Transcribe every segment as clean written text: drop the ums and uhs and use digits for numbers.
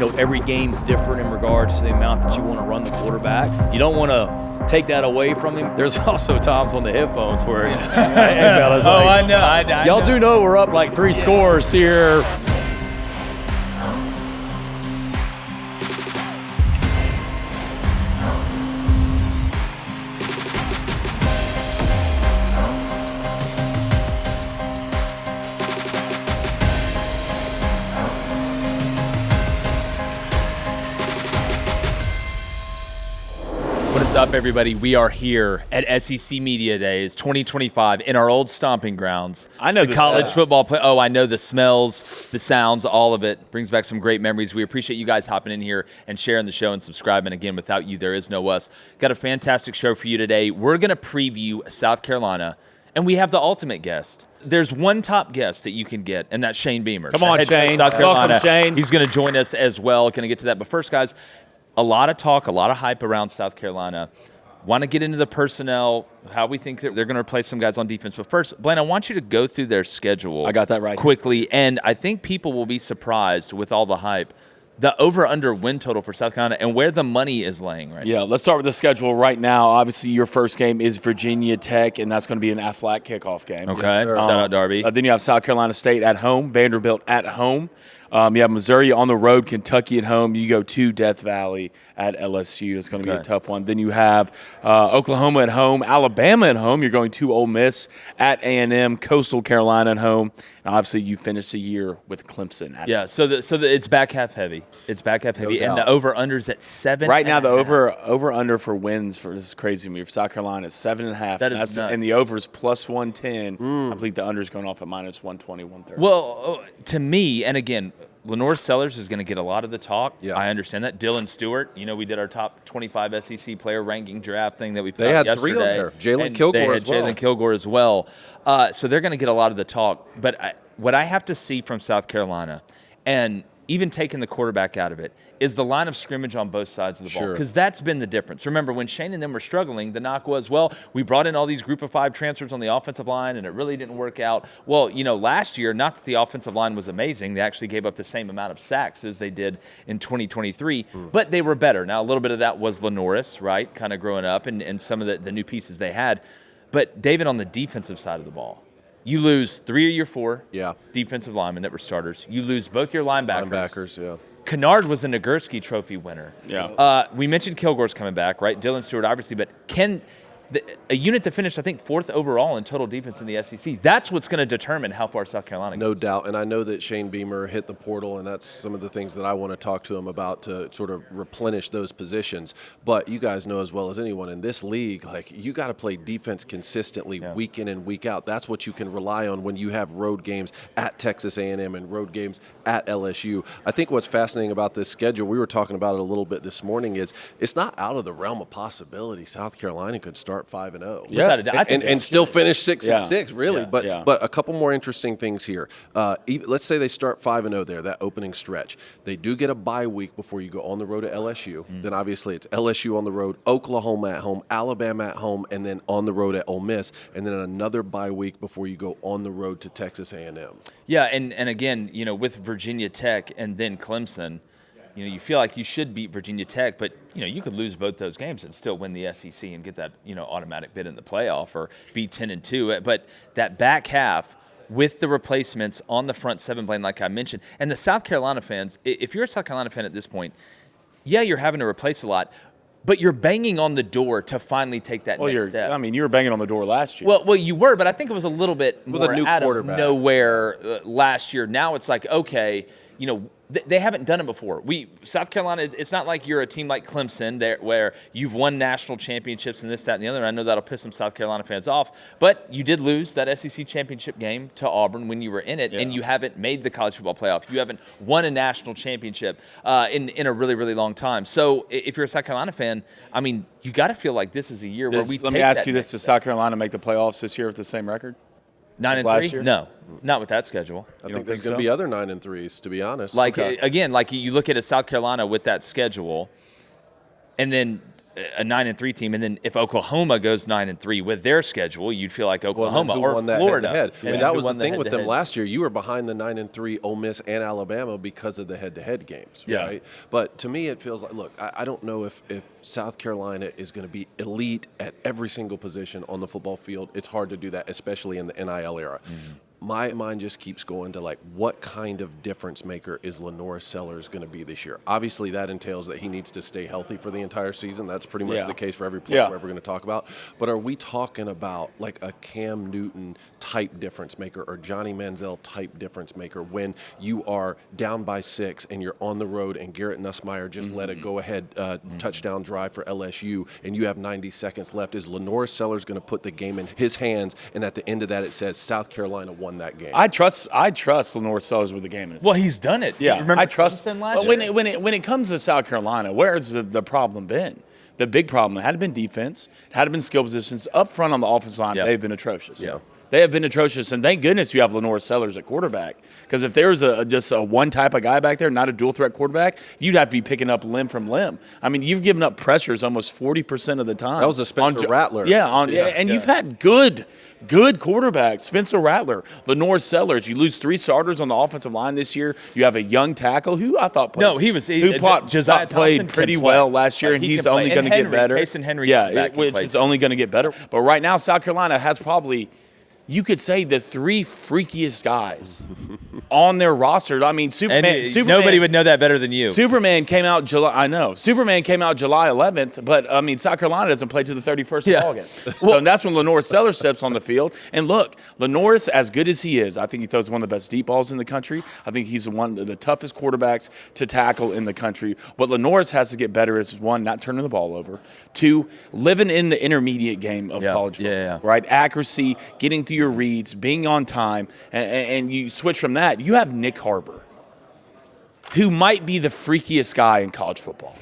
every game's different in regards to the amount that you want to run the quarterback. You don't want to take that away from him. There's also times on the headphones where it's, hey, fellas, I know. Y'all do know we're up like 3 scores here. What's up, everybody? We are here at SEC Media Days 2025 in our old stomping grounds. I know the college football play. Oh, I know the smells, the sounds, all of it. Brings back some great memories. We appreciate you guys hopping in here and sharing the show and subscribing. Again, without you, there is no us. Got a fantastic show for you today. We're going to preview South Carolina, and we have the ultimate guest. There's one top guest that you can get, and that's Shane Beamer. Come on, Shane. South Carolina. Welcome, Shane. He's going to join us as well. Going to get to that. But first, guys, a lot of talk, a lot of hype around South Carolina. Want to get into the personnel, how we think that they're going to replace some guys on defense. But first, Blaine, I want you to go through their schedule. I got that right. Quickly, and I think people will be surprised with all the hype. The over-under win total for South Carolina and where the money is laying right now. Yeah, let's start with the schedule right now. Obviously, your first game is Virginia Tech, and that's going to be an Aflac kickoff game. Okay, yes, shout out Darby. Then you have South Carolina State at home, Vanderbilt at home. You have Missouri on the road, Kentucky at home. You go to Death Valley at LSU. It's going to be a tough one. Then you have Oklahoma at home, Alabama at home. You're going to Ole Miss at A&M, Coastal Carolina at home. And obviously, you finish the year with Clemson at home. So it's back half heavy. It's back half heavy, and the over/under's at 7. Right now, the over/under for wins for this is crazy to me. For South Carolina, is 7.5. That is nuts. And the over is plus 110. I believe the under is going off at minus 120, 130. Well, to me, and again, Lenore Sellers is going to get a lot of the talk. Yeah. I understand that. Dylan Stewart, we did our top 25 SEC player ranking draft thing that we put out yesterday. They had 3 on there. Jalen Kilgore as well. Jalen Kilgore as well. So they're going to get a lot of the talk. But what I have to see from South Carolina, and even taking the quarterback out of it, is the line of scrimmage on both sides of the ball. Because that's been the difference. Remember, when Shane and them were struggling, the knock was, well, we brought in all these group of 5 transfers on the offensive line, and it really didn't work out. Well, last year, not that the offensive line was amazing. They actually gave up the same amount of sacks as they did in 2023, but they were better. Now, a little bit of that was Lenoris, right, kind of growing up, and some of the new pieces they had. But, David, on the defensive side of the ball, you lose 3 of your 4 defensive linemen that were starters. You lose both your linebackers. Kennard was a Nagurski Trophy winner. We mentioned Kilgore's coming back, right? Dylan Stewart, obviously, but a unit that finished, I think, 4th overall in total defense in the SEC. That's what's going to determine how far South Carolina goes. No doubt. And I know that Shane Beamer hit the portal, and that's some of the things that I want to talk to him about to sort of replenish those positions. But you guys know as well as anyone in this league, you got to play defense consistently week in and week out. That's what you can rely on when you have road games at Texas A&M and road games at LSU. I think what's fascinating about this schedule, we were talking about it a little bit this morning, is it's not out of the realm of possibility. South Carolina could start 5-0. And still finish 6-6, really. But a couple more interesting things here. Let's say they start 5-0 there, that opening stretch. They do get a bye week before you go on the road to LSU. Then obviously it's LSU on the road, Oklahoma at home, Alabama at home, and then on the road at Ole Miss, and then another bye week before you go on the road to Texas A&M. Yeah, and again, with Virginia Tech and then Clemson, you feel like you should beat Virginia Tech, but, you could lose both those games and still win the SEC and get that, automatic bid in the playoff or be 10-2. But that back half with the replacements on the front 7, Blaine, like I mentioned, and the South Carolina fans, if you're a South Carolina fan at this point, you're having to replace a lot, but you're banging on the door to finally take that next step. I mean, you were banging on the door last year. Well, you were, but I think it was a little bit with more a new out of quarterback. last year. Now it's like, okay, they haven't done it before. South Carolina, it's not like you're a team like Clemson where you've won national championships and this, that, and the other. I know that'll piss some South Carolina fans off, but you did lose that SEC championship game to Auburn when you were in it, and you haven't made the college football playoff. You haven't won a national championship in a really, really long time. So if you're a South Carolina fan, I mean, you got to feel like this is a year where we take that. Let me ask you this: does South Carolina make the playoffs this year with the same record? 9-3? No, not with that schedule. I think there's going to be other 9-3s, to be honest. Again, you look at a South Carolina with that schedule, and then a 9-3 team, and then if Oklahoma goes 9-3 with their schedule, you'd feel like Oklahoma who or won that Florida. head-to-head? Yeah. I mean, that was Who the won thing with them head-to-head. last year. You were behind the 9-3 Ole Miss and Alabama because of the head-to-head games, Yeah. right? But to me, it feels like, look, I don't know if South Carolina is going to be elite at every single position on the football field. It's hard to do that, especially in the NIL era. Mm-hmm. My mind just keeps going to, like, what kind of difference maker is Lenore Sellers going to be this year? Obviously, that entails that he needs to stay healthy for the entire season. That's pretty much the case for every player we're ever going to talk about. But are we talking about, like, a Cam Newton type difference maker or Johnny Manziel type difference maker when you are down by 6 and you're on the road and Garrett Nussmeier just led a go-ahead touchdown drive for LSU and you have 90 seconds left? Is Lenore Sellers going to put the game in his hands, and at the end of that it says South Carolina won that game? I trust Lenore Sellers with the game in his Well, he's done it. Yeah, Remember I trust. Clemson last But year? when it comes to South Carolina, where's the problem been? The big problem, it had been defense, it had been skill positions. Up front on the offensive line, they've been atrocious. Yeah. They have been atrocious, and thank goodness you have Lenore Sellers at quarterback. Because if there's just a one type of guy back there, not a dual threat quarterback, you'd have to be picking up limb from limb. I mean, you've given up pressures almost 40% of the time. That was a Spencer Rattler. You've had good quarterbacks. Spencer Rattler, Lenore Sellers. You lose 3 starters on the offensive line this year. You have a young tackle who I thought played. No, Josiah played Thompson pretty can play. well last year, Like, and he he's can play. only And going to get Henry, better. Case and Henry it's only going to get better. But right now, South Carolina has probably, you could say, the 3 freakiest guys on their roster. I mean, Superman. Nobody would know that better than you. Superman came out July. I know Superman came out July 11th, but I mean South Carolina doesn't play till the 31st of August. So that's when Lenore Sellers steps on the field. And look, Lenore's as good as he is. I think he throws one of the best deep balls in the country. I think he's one of the toughest quarterbacks to tackle in the country. What Lenore's has to get better is, 1, not turning the ball over. 2, living in the intermediate game of college football. Right, accuracy, getting through your reads, being on time, and you switch from that. You have Nick Harbor, who might be the freakiest guy in college football.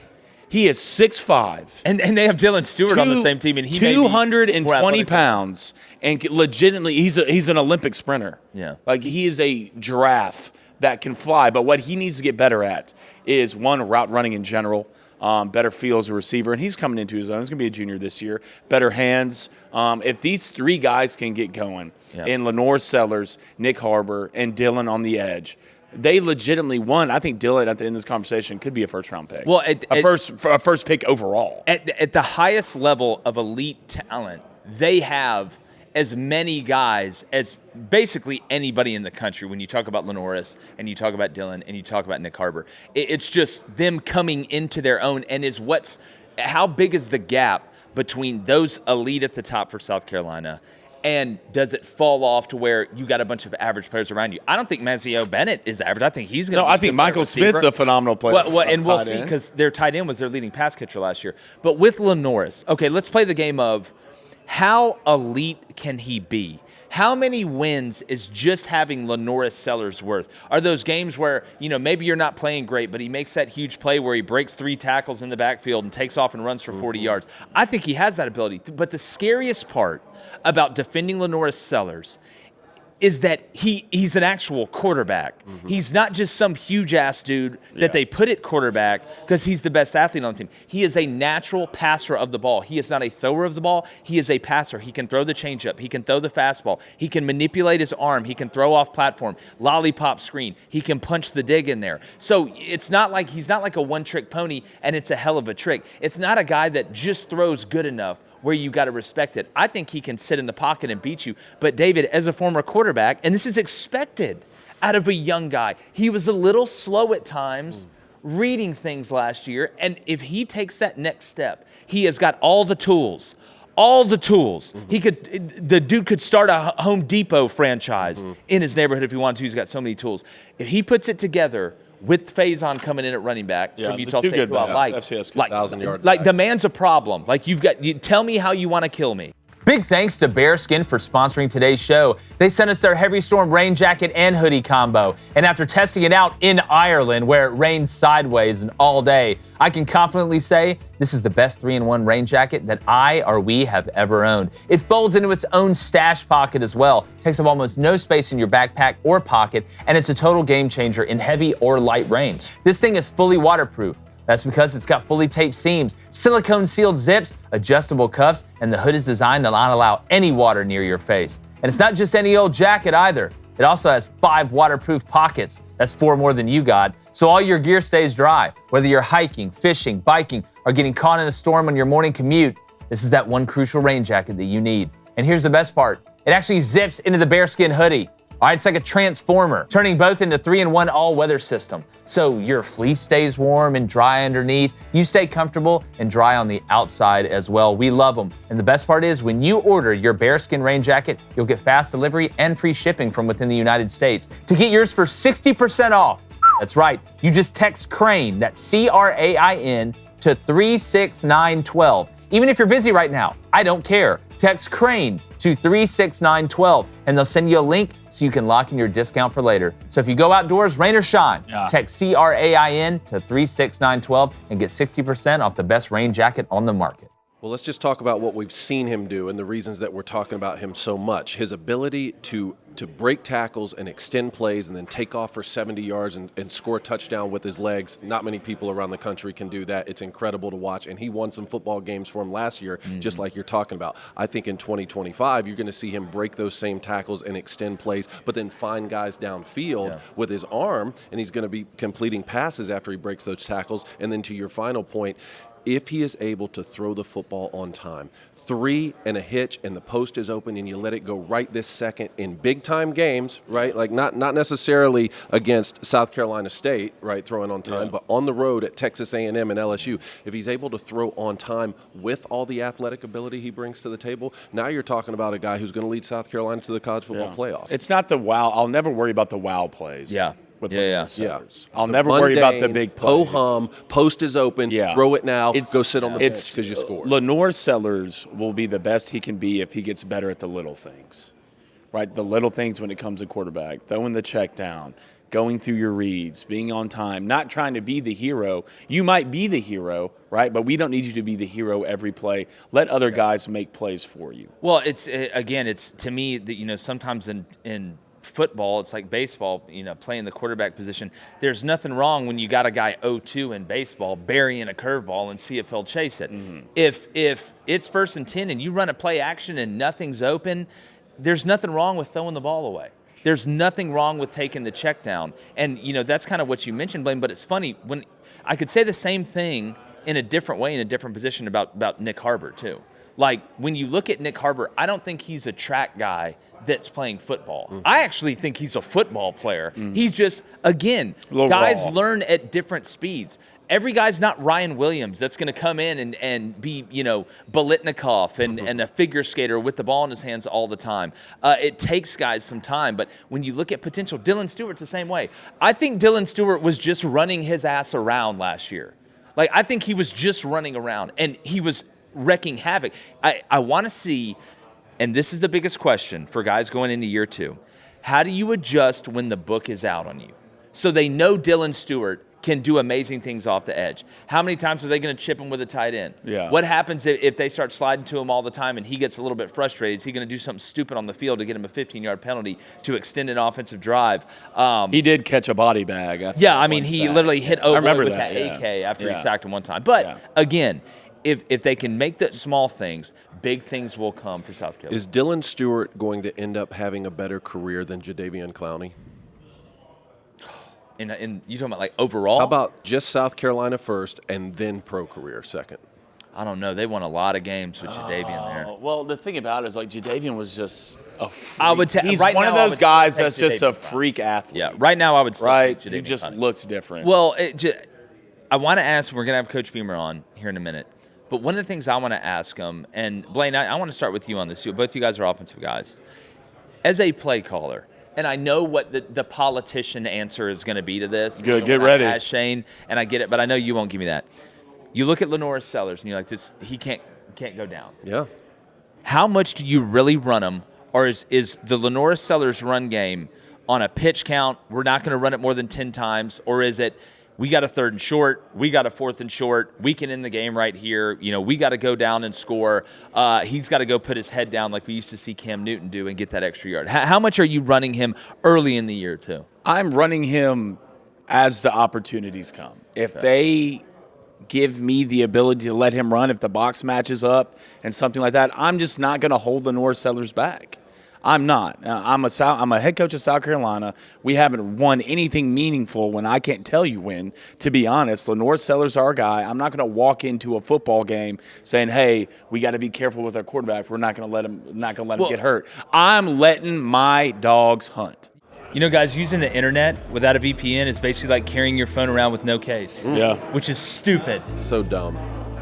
He is 6'5". And they have Dylan Stewart on the same team, and he 220 pounds, and legitimately he's an Olympic sprinter. Yeah. Like, he is a giraffe that can fly. But what he needs to get better at is, 1, route running in general. Better feel as a receiver, and he's coming into his own. He's going to be a junior this year. Better hands. If these 3 guys can get going, in Lenore Sellers, Nick Harbor, and Dylan on the edge, they legitimately won. I think Dylan, at the end of this conversation, could be a first-round pick. Well, a first pick overall. At the highest level of elite talent, they have as many guys as basically anybody in the country. When you talk about Lenoris and you talk about Dylan and you talk about Nick Harbor, it's just them coming into their own. And how big is the gap between those elite at the top for South Carolina, and does it fall off to where you got a bunch of average players around you? I don't think Mazio Bennett is average. I think he's going to. No, I think Michael Smith's a phenomenal player. And we'll see, because their tight end was their leading pass catcher last year. But with Lenoris, okay, let's play the game of how elite can he be? How many wins is just having Lenoris Sellers worth? Are those games where, maybe you're not playing great, but he makes that huge play where he breaks 3 tackles in the backfield and takes off and runs for 40 yards? I think he has that ability. But the scariest part about defending Lenoris Sellers is that he's an actual quarterback. He's not just some huge-ass dude that they put at quarterback because he's the best athlete on the team. He is a natural passer of the ball. He is not a thrower of the ball. He is a passer. He can throw the changeup. He can throw the fastball. He can manipulate his arm. He can throw off platform, lollipop screen. He can punch the dig in there. So he's not like a one-trick pony, and it's a hell of a trick. It's not a guy that just throws good enough where you got to respect it. I think he can sit in the pocket and beat you. But David, as a former quarterback, and this is expected out of a young guy, he was a little slow at times reading things last year. And if he takes that next step, he has got all the tools. The dude could start a Home Depot franchise in his neighborhood if he wanted to. He's got so many tools. If he puts it together with Faison coming in at running back from Utah State, who I like, 1,000-yard like the man's a problem. Like, you tell me how you want to kill me. Big thanks to Bearskin for sponsoring today's show. They sent us their Heavy Storm rain jacket and hoodie combo. And after testing it out in Ireland, where it rained sideways and all day, I can confidently say this is the best 3-in-1 rain jacket that we have ever owned. It folds into its own stash pocket as well, takes up almost no space in your backpack or pocket, and it's a total game changer in heavy or light rain. This thing is fully waterproof, That's because it's got fully taped seams, silicone-sealed zips, adjustable cuffs, and the hood is designed to not allow any water near your face. And it's not just any old jacket either. It also has 5 waterproof pockets. That's 4 more than you got. So all your gear stays dry. Whether you're hiking, fishing, biking, or getting caught in a storm on your morning commute, this is that one crucial rain jacket that you need. And here's the best part. It actually zips into the bearskin hoodie. All right, it's like a transformer, turning both into 3-in-1 all-weather system. So your fleece stays warm and dry underneath. You stay comfortable and dry on the outside as well. We love them. And the best part is when you order your bearskin rain jacket, you'll get fast delivery and free shipping from within the United States. To get yours for 60% off, that's right, you just text Crain, that's C-R-A-I-N, to 36912. Even if you're busy right now, I don't care. Text Crain to 36912 and they'll send you a link so you can lock in your discount for later. So if you go outdoors, rain or shine, text CRAIN to 36912 and get 60% off the best rain jacket on the market. Well, let's just talk about what we've seen him do and the reasons that we're talking about him so much. His ability to break tackles and extend plays and then take off for 70 yards and score a touchdown with his legs. Not many people around the country can do that. It's incredible to watch, and he won some football games for him last year, just like you're talking about. I think in 2025, you're going to see him break those same tackles and extend plays, but then find guys downfield with his arm, and he's going to be completing passes after he breaks those tackles. And then to your final point, if he is able to throw the football on time, 3 and a hitch and the post is open and you let it go right this second in big time games, right? Like not necessarily against South Carolina State, right, throwing on time, but on the road at Texas A&M and LSU. If he's able to throw on time with all the athletic ability he brings to the table, now you're talking about a guy who's going to lead South Carolina to the college football playoff. It's not the wow. I'll never worry about the wow plays. With Sellers. I'll The never worry about the big plays. Ho-hum, post is open, throw it now, go sit on the bench because you scored. Lenore Sellers will be the best he can be if he gets better at the little things, right? The little things when it comes to quarterback, throwing the check down, going through your reads, being on time, not trying to be the hero. You might be the hero, right? But we don't need you to be the hero every play. Let other guys make plays for you. Well, it's to me that, sometimes in football, it's like baseball, playing the quarterback position. There's nothing wrong when you got a guy 0-2 in baseball burying a curveball and see if he'll chase it. If it's 1st and 10 and you run a play action and nothing's open, there's nothing wrong with throwing the ball away. There's nothing wrong with taking the check down. And, that's kind of what you mentioned, Blaine, but it's funny. When I could say the same thing in a different way, in a different position about Nick Harbor, too. Like, when you look at Nick Harbor, I don't think he's a track guy that's playing football. I actually think he's a football player. He's just, again, guys learn at different speeds. Every guy's not Ryan Williams that's going to come in and be, Bolitnikov and a figure skater with the ball in his hands all the time. It takes guys some time, but when you look at potential, Dylan Stewart's the same way. I think Dylan Stewart was just running his ass around last year. Like, I think he was just running around, and he was wrecking havoc. I want to see, and this is the biggest question for guys going into year 2, how do you adjust when the book is out on you? So they know Dylan Stewart can do amazing things off the edge. How many times are they going to chip him with a tight end? What happens if they start sliding to him all the time and he gets a little bit frustrated? Is he going to do something stupid on the field to get him a 15-yard penalty to extend an offensive drive? He did catch a body bag. He literally hit Oboy with that AK after he sacked him one time. But, again, if they can make the small things, big things will come for South Carolina. Is Dylan Stewart going to end up having a better career than Jadeveon Clowney? And you talking about like overall? How about just South Carolina first and then pro career second? I don't know. They won a lot of games with Jadeveon there. Well, the thing about it is like Jadeveon was just a freak. I would he's right one now, of those guys that's just a freak athlete. Yeah, right now I would say Jadeveon. He just looks different. Well, I want to ask, we're going to have Coach Beamer on here in a minute, but one of the things I want to ask him, and Blaine, I want to start with you on this. Both you guys are offensive guys. As a play caller, and I know what the politician answer is going to be to this. Good, get ready. As Shane, and I get it, but I know you won't give me that. You look at Lenore Sellers, and you're like, "This, he can't go down." Yeah. How much do you really run him, or is the Lenore Sellers run game on a pitch count? We're not going to run it more than 10 times, or is it? We got a 3rd and short. We got a 4th and short. We can end the game right here. We got to go down and score. He's got to go put his head down like we used to see Cam Newton do and get that extra yard. How much are you running him early in the year, too? I'm running him as the opportunities come. If they give me the ability to let him run if the box matches up and something like that, I'm just not going to hold Lenore Sellers back. I'm not. I'm a head coach of South Carolina. We haven't won anything meaningful when I can't tell you when, to be honest. Lenore Sellers our guy. I'm not going to walk into a football game saying, hey, we got to be careful with our quarterback. We're not going to let him get hurt. I'm letting my dogs hunt. You know, guys, using the internet without a VPN is basically like carrying your phone around with no case. Yeah. Which is stupid. So dumb.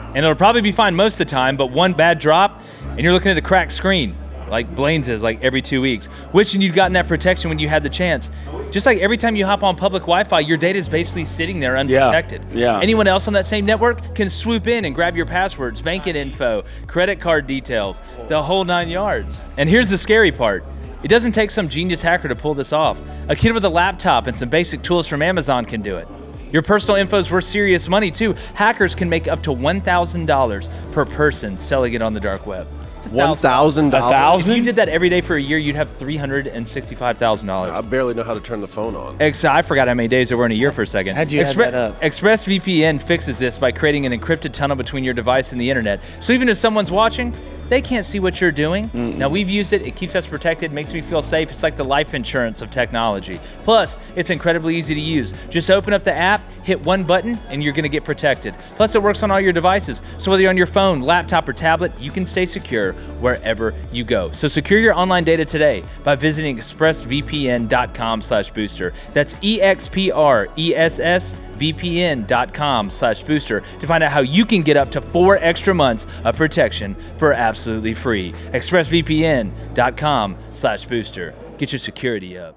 And it'll probably be fine most of the time, but one bad drop, and you're looking at a cracked screen. Like Blaine's is, like every 2 weeks. Wishing you'd gotten that protection when you had the chance. Just like every time you hop on public Wi-Fi, your data is basically sitting there unprotected. Yeah. Anyone else on that same network can swoop in and grab your passwords, banking info, credit card details, the whole 9 yards. And here's the scary part. It doesn't take some genius hacker to pull this off. A kid with a laptop and some basic tools from Amazon can do it. Your personal info is worth serious money, too. Hackers can make up to $1,000 per person selling it on the dark web. $1,000? If you did that every day for a year, you'd have $365,000. I barely know how to turn the phone on. I forgot how many days there were in a year for a second. How'd you add that up? ExpressVPN fixes this by creating an encrypted tunnel between your device and the internet. So even if someone's watching, they can't see what you're doing. Now, we've used it. It keeps us protected, makes me feel safe. It's like the life insurance of technology. Plus, it's incredibly easy to use. Just open up the app, hit one button, and you're going to get protected. Plus, it works on all your devices. So whether you're on your phone, laptop, or tablet, you can stay secure wherever you go. So secure your online data today by visiting expressvpn.com/booster. That's expressvpn.com/booster to find out how you can get up to 4 extra months of protection for absolutely free. expressvpn.com/booster. Get your security up.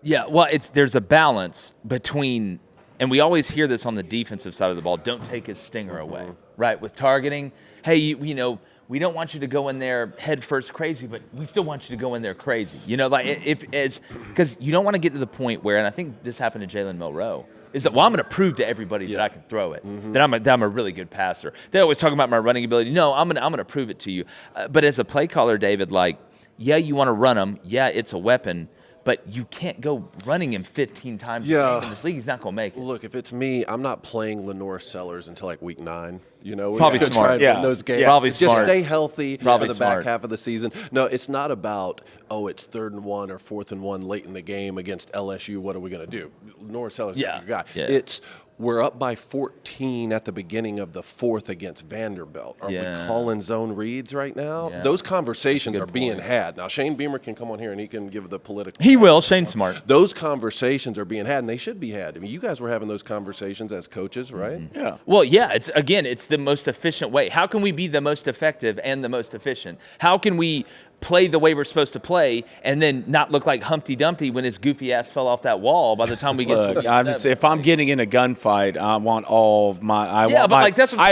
Yeah, well, there's a balance between, and we always hear this on the defensive side of the ball, don't take his stinger away, right? With targeting, hey, you know, we don't want you to go in there head first crazy, but we still want you to go in there crazy. You know, like because you don't want to get to the point where, and I think this happened to Jalen Milroe, is that, well, I'm going to prove to everybody that I can throw it, that I'm a really good passer. They always talk about my running ability. No, I'm going to prove it to you. But as a play caller, David, like, yeah, you want to run him. Yeah, it's a weapon. But you can't go running him 15 times a game in this league. He's not going to make it. Look, if it's me, I'm not playing Lenore Sellers until like week 9. You know, Probably we're smart. try and win those games. Probably Just smart. stay healthy Probably for the smart. back half of the season. No, it's not about, it's 3rd and 1 or 4th and 1 late in the game against LSU. What are we going to do? Lenore Sellers is your guy. Yeah. It's we're up by 14 at the beginning of the 4th against Vanderbilt. Are we calling zone reads right now? Yeah. Those conversations are being had. Now, Shane Beamer can come on here and he can give the political. He will. Shane's smart. Those conversations are being had, and they should be had. I mean, you guys were having those conversations as coaches, right? Yeah. Well, yeah, it's the most efficient way. How can we be the most effective and the most efficient? How can we play the way we're supposed to play and then not look like Humpty Dumpty when his goofy ass fell off that wall by the time we get to if I'm getting in a gunfight, I want all of my I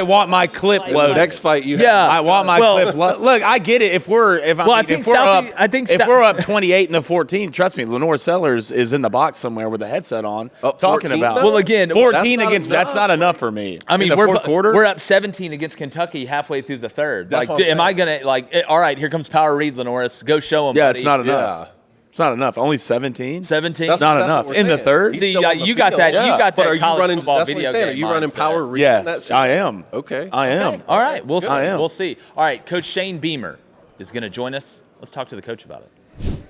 want my clip The loaded. next fight you I want my clip. Look, I get it. If we're up 28 in the 14, trust me, Lenore Sellers is in the box somewhere with a headset on, talking 14 about. though? Well, again, 14 that's against not that's not enough for me. I mean, in the fourth quarter, we're up 17 against Kentucky halfway through the 3rd. That's Like, what I'm am I gonna all right? Here comes Power Reed, Lenoris. Go show him. Yeah, buddy. it's not enough. Yeah. It's not enough. Only 17. 17. That's not That's enough. what we're In the saying. 3rd. He's See, still on the you got field. that. You got But that are you college running? football That's what video I'm saying. Are game you running mindset. power read? in that Yes, scene? I am. Okay. I am. All right, we'll see. I am. We'll see. All right, Coach Shane Beamer is going to join us. Let's talk to the coach about it.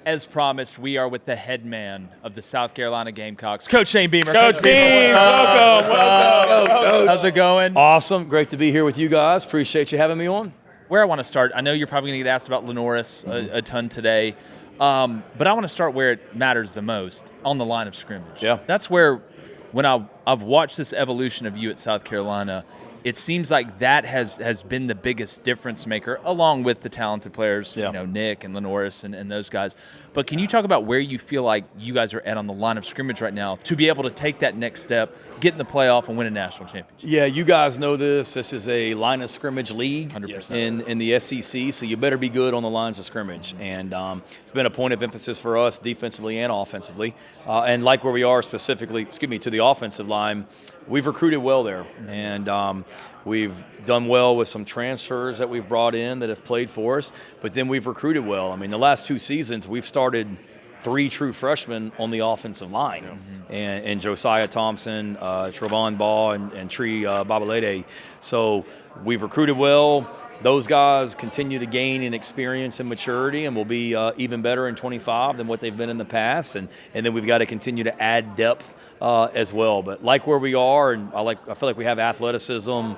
As promised, we are with the head man of the South Carolina Gamecocks, Coach Shane Beamer. Coach Beam, welcome. How's it going? Awesome. Great to be here with you guys. Appreciate you having me on. Where I want to start, I know you're probably going to get asked about Lenoris a ton today, but I want to start where it matters the most, on the line of scrimmage. Yeah. That's where, when I've watched this evolution of you at South Carolina, it seems like that has been the biggest difference maker, along with the talented players, Yeah. you know, Nick and Lenoris and those guys. But can you talk about where you feel like you guys are at on the line of scrimmage right now to be able to take that next step, get in the playoff, and win a national championship? Yeah, you guys know this. This is a line of scrimmage league 100%. in the SEC, so you better be good on the lines of scrimmage. And it's been a point of emphasis for us defensively and offensively. And like where we are specifically, to the offensive line, we've recruited well there. And we've done well with some transfers that we've brought in that have played for us. But then we've recruited well. I mean, the last 2 seasons, we've started 3 true freshmen on the offensive line, and Josiah Thompson, Trevon Ball, and Tree Babalede. So we've recruited well. Those guys continue to gain in experience and maturity, and will be even better in 25 than what they've been in the past. And then we've got to continue to add depth as well. But like where we are, and I feel like we have athleticism,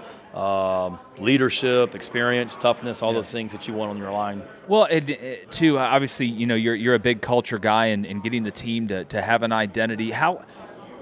leadership, experience, toughness, all those things that you want on your line. Well, too, obviously, you're a big culture guy, and getting the team to have an identity. How,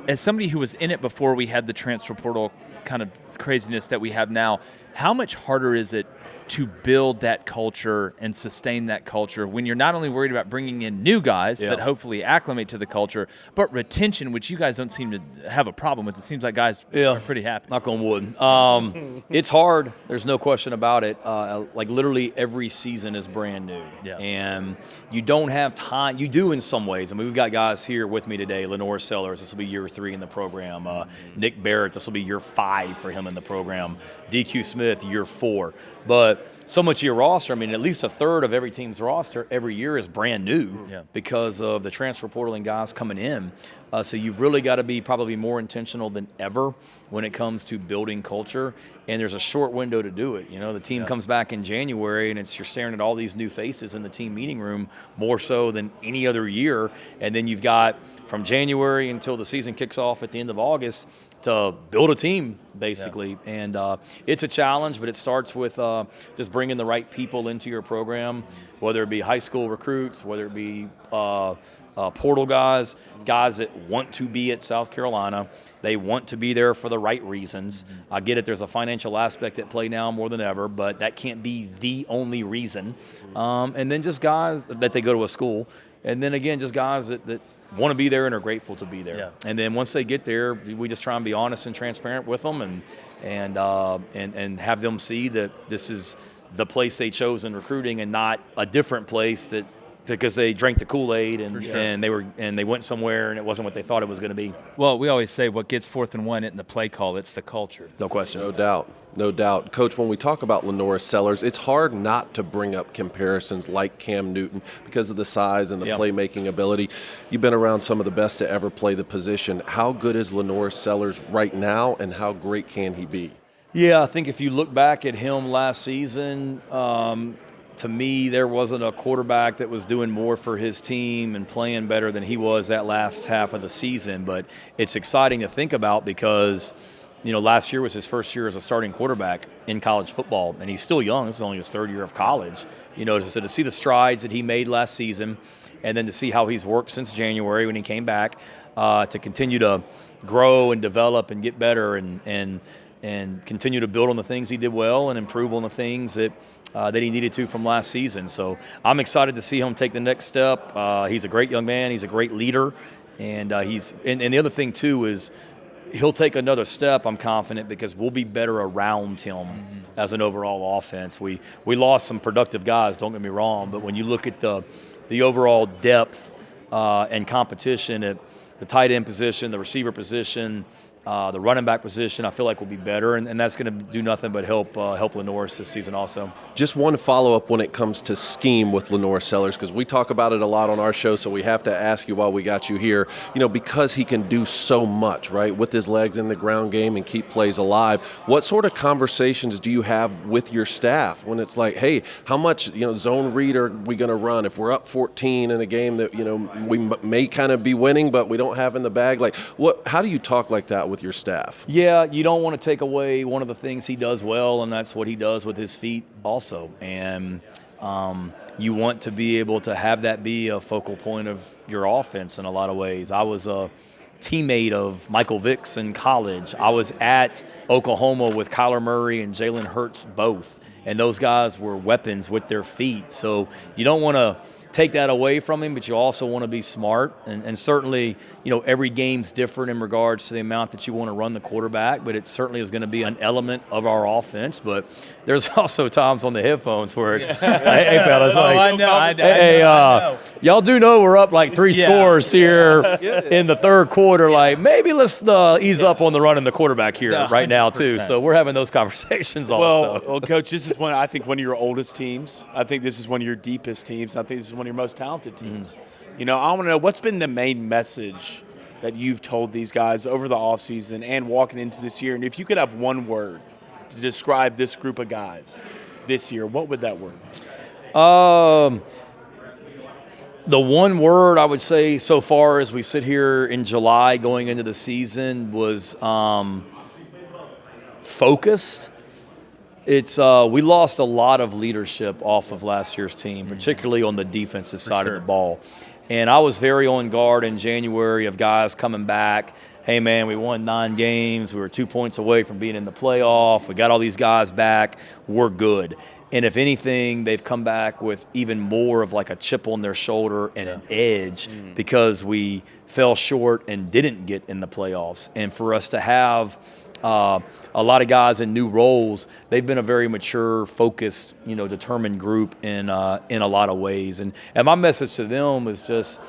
as somebody who was in it before we had the transfer portal kind of craziness that we have now, how much harder is it to build that culture and sustain that culture when you're not only worried about bringing in new guys that hopefully acclimate to the culture, but retention, which you guys don't seem to have a problem with? It seems like guys are pretty happy. Knock on wood. It's hard. There's no question about it. Like literally every season is brand new. Yeah. And you don't have time. You do in some ways. I mean, we've got guys here with me today. Lenore Sellers, this will be year 3 in the program. Nick Barrett, this will be year 5 for him in the program. DQ Smith, year 4. But so much of your roster, I mean, at least a third of every team's roster every year is brand new because of the transfer portal and guys coming in. So you've really got to be probably more intentional than ever when it comes to building culture. And there's a short window to do it. The team comes back in January, and you're staring at all these new faces in the team meeting room more so than any other year. And then you've got from January until the season kicks off at the end of August to build a team, basically. And it's a challenge, but it starts with just bringing the right people into your program, whether it be high school recruits, whether it be portal guys that want to be at South Carolina. They want to be there for the right reasons. I get it, there's a financial aspect at play now more than ever, but that can't be the only reason. And then just guys that they go to a school. And then again, just guys that want to be there and are grateful to be there. Yeah. And then once they get there, we just try and be honest and transparent with them and have them see that this is the place they chose in recruiting and not a different place that because they drank the Kool-Aid and they went somewhere and it wasn't what they thought it was going to be. Well, we always say what gets 4th and 1 isn't the play call, it's the culture. No question. No doubt. Coach, when we talk about Lenore Sellers, it's hard not to bring up comparisons like Cam Newton because of the size and the playmaking ability. You've been around some of the best to ever play the position. How good is Lenore Sellers right now, and how great can he be? Yeah, I think if you look back at him last season, to me, there wasn't a quarterback that was doing more for his team and playing better than he was that last half of the season. But it's exciting to think about because, last year was his first year as a starting quarterback in college football, and he's still young. This is only his 3rd year of college. So to see the strides that he made last season and then to see how he's worked since January when he came back to continue to grow and develop and get better and continue to build on the things he did well and improve on the things that he needed to from last season. So I'm excited to see him take the next step. He's a great young man. He's a great leader. And and the other thing, too, is he'll take another step, I'm confident, because we'll be better around him as an overall offense. We lost some productive guys, don't get me wrong, but when you look at the overall depth and competition at the tight end position, the receiver position, the running back position, I feel like will be better, and that's going to do nothing but help Lenore this season also. Just one follow-up when it comes to scheme with Lenore Sellers, because we talk about it a lot on our show, so we have to ask you while we got you here, because he can do so much, right, with his legs in the ground game and keep plays alive. What sort of conversations do you have with your staff when it's like, hey, how much, zone read are we going to run if we're up 14 in a game that, we may kind of be winning, but we don't have in the bag? Like, how do you talk like that with your staff? Yeah, you don't want to take away one of the things he does well, and that's what he does with his feet also. And you want to be able to have that be a focal point of your offense in a lot of ways. I was a teammate of Michael Vick's in college. I was at Oklahoma with Kyler Murray and Jalen Hurts both, and those guys were weapons with their feet. So you don't want to take that away from him, but you also want to be smart. And certainly, every game's different in regards to the amount that you want to run the quarterback, but it certainly is going to be an element of our offense. But there's also times on the headphones where it's, hey, fellas, I know. Y'all do know we're up like 3 scores here in the 3rd quarter. Like, maybe let's ease up on the run in the quarterback here right now, too. So we're having those conversations also. Well, Coach, this is one of your oldest teams. I think this is one of your deepest teams. I think this is one of your most talented teams. I want to know what's been the main message that you've told these guys over the offseason and walking into this year. And if you could have one word to describe this group of guys this year, what would that word be? The one word I would say so far as we sit here in July going into the season was focused. It's we lost a lot of leadership off of last year's team, particularly on the defensive side of the ball. And I was very on guard in January of guys coming back. Hey, man, we won 9 games. We were 2 points away from being in the playoff. We got all these guys back. We're good. And if anything, they've come back with even more of like a chip on their shoulder and an edge because we fell short and didn't get in the playoffs. And for us to have a lot of guys in new roles, they've been a very mature, focused, determined group in a lot of ways. And my message to them is just,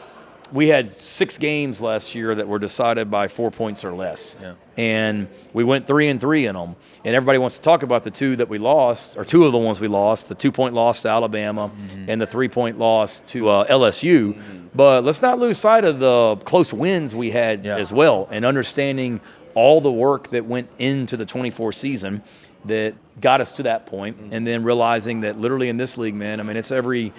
we had 6 games last year that were decided by 4 points or less. Yeah. And we went 3-3 in them. And everybody wants to talk about the 2 that we lost, or 2 of the ones we lost, the 2-point loss to Alabama and the 3-point loss to LSU. But let's not lose sight of the close wins we had as well, and understanding all the work that went into the 24 season that got us to that point, and then realizing that literally in this league, man, I mean, it's every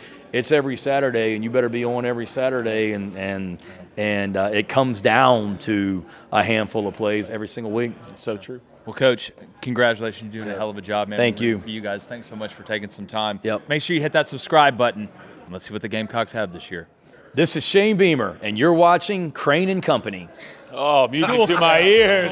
Saturday, and you better be on every Saturday, and it comes down to a handful of plays every single week. So true. Well, Coach, congratulations. You're doing a hell of a job, man. Thank you. For you guys, thanks so much for taking some time. Yep. Make sure you hit that subscribe button, and let's see what the Gamecocks have this year. This is Shane Beamer, and you're watching Crain and Company. Oh, music to my ears.